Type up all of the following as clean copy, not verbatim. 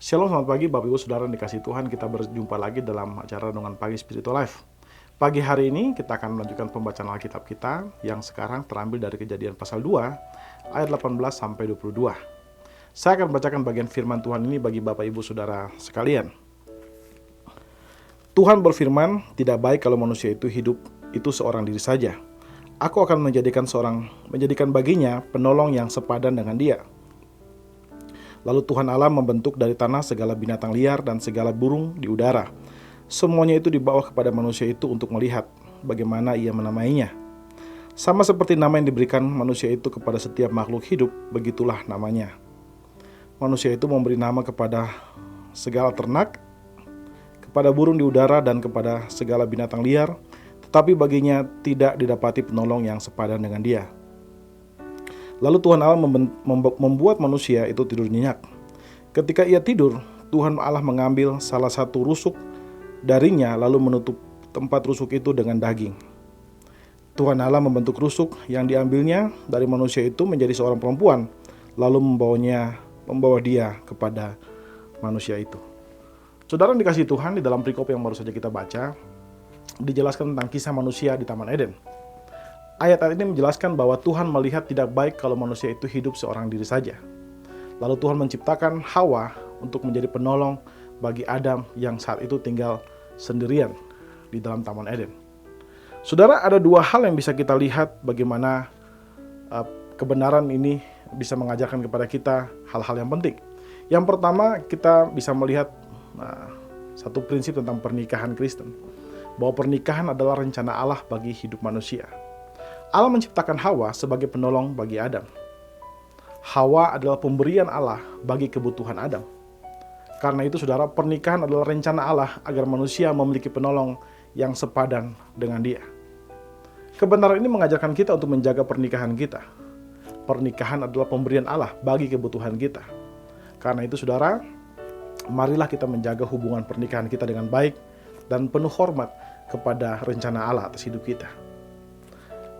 Shalom, selamat pagi Bapak Ibu Saudara yang dikasihi Tuhan. Kita berjumpa lagi dalam acara Renungan Pagi Spiritual Life. Pagi hari ini kita akan melanjutkan pembacaan Alkitab kita yang sekarang terambil dari Kejadian pasal 2 ayat 18 sampai 22. Saya akan membacakan bagian firman Tuhan ini bagi Bapak Ibu Saudara sekalian. Tuhan berfirman, "Tidak baik kalau manusia itu hidup itu seorang diri saja. Aku akan menjadikan baginya penolong yang sepadan dengan dia." Lalu Tuhan Allah membentuk dari tanah segala binatang liar dan segala burung di udara. Semuanya itu dibawa kepada manusia itu untuk melihat bagaimana ia menamainya. Sama seperti nama yang diberikan manusia itu kepada setiap makhluk hidup, begitulah namanya. Manusia itu memberi nama kepada segala ternak, kepada burung di udara dan kepada segala binatang liar, tetapi baginya tidak didapati penolong yang sepadan dengan dia. Lalu Tuhan Allah membuat manusia itu tidur nyenyak. Ketika ia tidur, Tuhan Allah mengambil salah satu rusuk darinya lalu menutup tempat rusuk itu dengan daging. Tuhan Allah membentuk rusuk yang diambilnya dari manusia itu menjadi seorang perempuan, lalu membawa dia kepada manusia itu. Saudara yang dikasihi Tuhan, di dalam perikop yang baru saja kita baca, dijelaskan tentang kisah manusia di Taman Eden. Ayat-ayat ini menjelaskan bahwa Tuhan melihat tidak baik kalau manusia itu hidup seorang diri saja. Lalu Tuhan menciptakan Hawa untuk menjadi penolong bagi Adam yang saat itu tinggal sendirian di dalam Taman Eden. Saudara, ada dua hal yang bisa kita lihat bagaimana kebenaran ini bisa mengajarkan kepada kita hal-hal yang penting. Yang pertama, kita bisa melihat satu prinsip tentang pernikahan Kristen, bahwa pernikahan adalah rencana Allah bagi hidup manusia. Allah menciptakan Hawa sebagai penolong bagi Adam. Hawa adalah pemberian Allah bagi kebutuhan Adam. Karena itu saudara, pernikahan adalah rencana Allah agar manusia memiliki penolong yang sepadan dengan dia. Kebenaran ini mengajarkan kita untuk menjaga pernikahan kita. Pernikahan adalah pemberian Allah bagi kebutuhan kita. Karena itu saudara, marilah kita menjaga hubungan pernikahan kita dengan baik dan penuh hormat kepada rencana Allah atas hidup kita.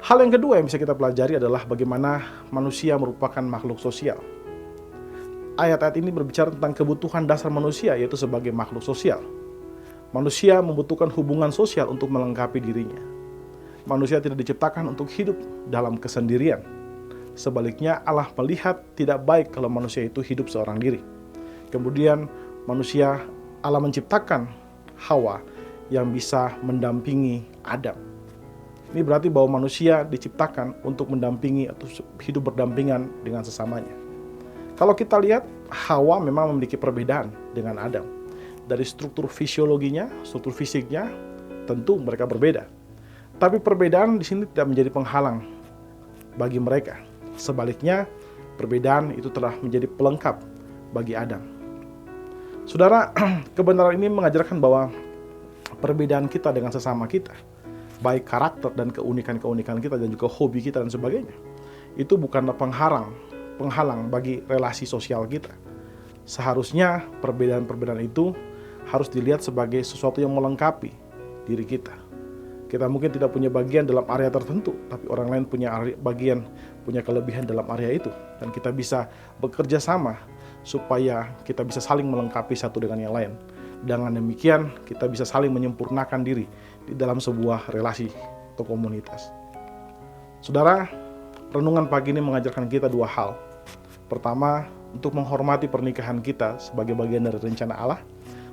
Hal yang kedua yang bisa kita pelajari adalah bagaimana manusia merupakan makhluk sosial. Ayat-ayat ini berbicara tentang kebutuhan dasar manusia, yaitu sebagai makhluk sosial. Manusia membutuhkan hubungan sosial untuk melengkapi dirinya. Manusia tidak diciptakan untuk hidup dalam kesendirian. Sebaliknya, Allah melihat tidak baik kalau manusia itu hidup seorang diri. Kemudian Allah menciptakan Hawa yang bisa mendampingi Adam. Ini berarti bahwa manusia diciptakan untuk mendampingi atau hidup berdampingan dengan sesamanya. Kalau kita lihat, Hawa memang memiliki perbedaan dengan Adam. Dari struktur fisiologinya, struktur fisiknya, tentu mereka berbeda. Tapi perbedaan di sini tidak menjadi penghalang bagi mereka. Sebaliknya, perbedaan itu telah menjadi pelengkap bagi Adam. Saudara, kebenaran ini mengajarkan bahwa perbedaan kita dengan sesama kita, baik karakter dan keunikan-keunikan kita dan juga hobi kita dan sebagainya, itu bukanlah penghalang bagi relasi sosial kita. Seharusnya perbedaan-perbedaan itu harus dilihat sebagai sesuatu yang melengkapi diri kita. Kita mungkin tidak punya bagian dalam area tertentu, tapi orang lain punya kelebihan dalam area itu, dan kita bisa bekerja sama supaya kita bisa saling melengkapi satu dengan yang lain. Dengan demikian, kita bisa saling menyempurnakan diri di dalam sebuah relasi atau komunitas. Saudara, renungan pagi ini mengajarkan kita dua hal. Pertama, untuk menghormati pernikahan kita sebagai bagian dari rencana Allah.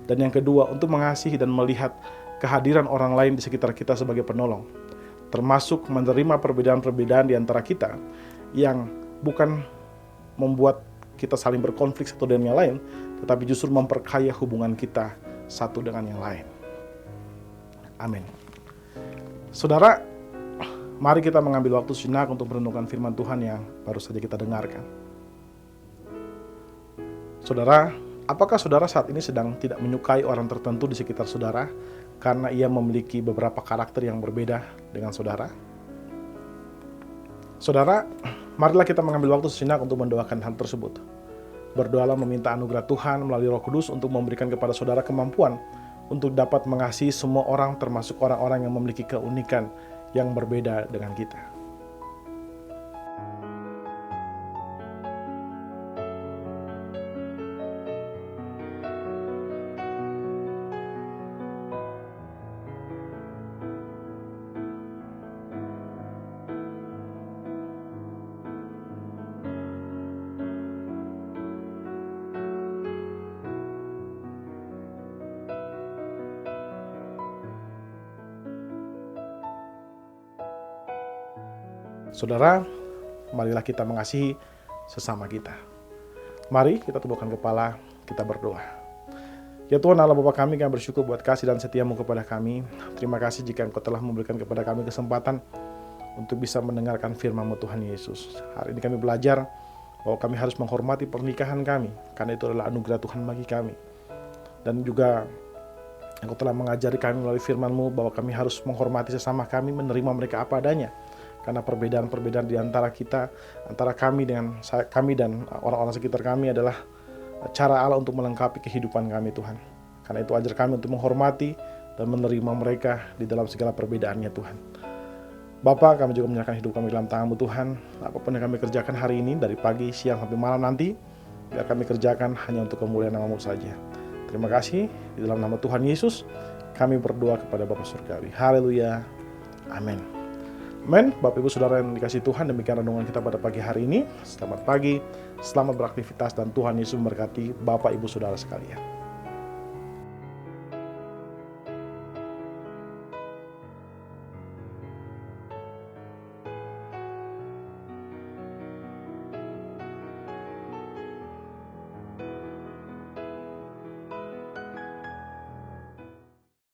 Dan yang kedua, untuk mengasihi dan melihat kehadiran orang lain di sekitar kita sebagai penolong. Termasuk menerima perbedaan-perbedaan di antara kita yang bukan membuat kita saling berkonflik satu dengan yang lain, tetapi justru memperkaya hubungan kita satu dengan yang lain. Amin. Saudara, mari kita mengambil waktu sejenak untuk merenungkan firman Tuhan yang baru saja kita dengarkan. Saudara, apakah saudara saat ini sedang tidak menyukai orang tertentu di sekitar saudara karena ia memiliki beberapa karakter yang berbeda dengan saudara? Saudara, marilah kita mengambil waktu sejenak untuk mendoakan hal tersebut. Berdoalah meminta anugerah Tuhan melalui Roh Kudus untuk memberikan kepada saudara kemampuan untuk dapat mengasihi semua orang, termasuk orang-orang yang memiliki keunikan yang berbeda dengan kita. Saudara, marilah kita mengasihi sesama kita. Mari kita tundukkan kepala, kita berdoa. Ya Tuhan Allah Bapa kami bersyukur buat kasih dan setiamu kepada kami. Terima kasih jika Engkau telah memberikan kepada kami kesempatan untuk bisa mendengarkan firman-Mu Tuhan Yesus. Hari ini kami belajar bahwa kami harus menghormati pernikahan kami, karena itu adalah anugerah Tuhan bagi kami. Dan juga Engkau telah mengajari kami melalui firman-Mu bahwa kami harus menghormati sesama kami, menerima mereka apa adanya. Karena perbedaan-perbedaan di antara kita, antara kami dan orang-orang sekitar kami adalah cara Allah untuk melengkapi kehidupan kami Tuhan. Karena itu ajar kami untuk menghormati dan menerima mereka di dalam segala perbedaannya Tuhan. Bapa, kami juga menyerahkan hidup kami dalam tangan-Mu Tuhan. Apapun yang kami kerjakan hari ini, dari pagi, siang, sampai malam nanti, biar kami kerjakan hanya untuk kemuliaan nama-Mu saja. Terima kasih, di dalam nama Tuhan Yesus, kami berdoa kepada Bapa Surgawi. Haleluya. Amin. Amin. Bapak Ibu Saudara yang dikasihi Tuhan, demikian renungan kita pada pagi hari ini. Selamat pagi, selamat beraktivitas, dan Tuhan Yesus memberkati Bapak Ibu Saudara sekalian.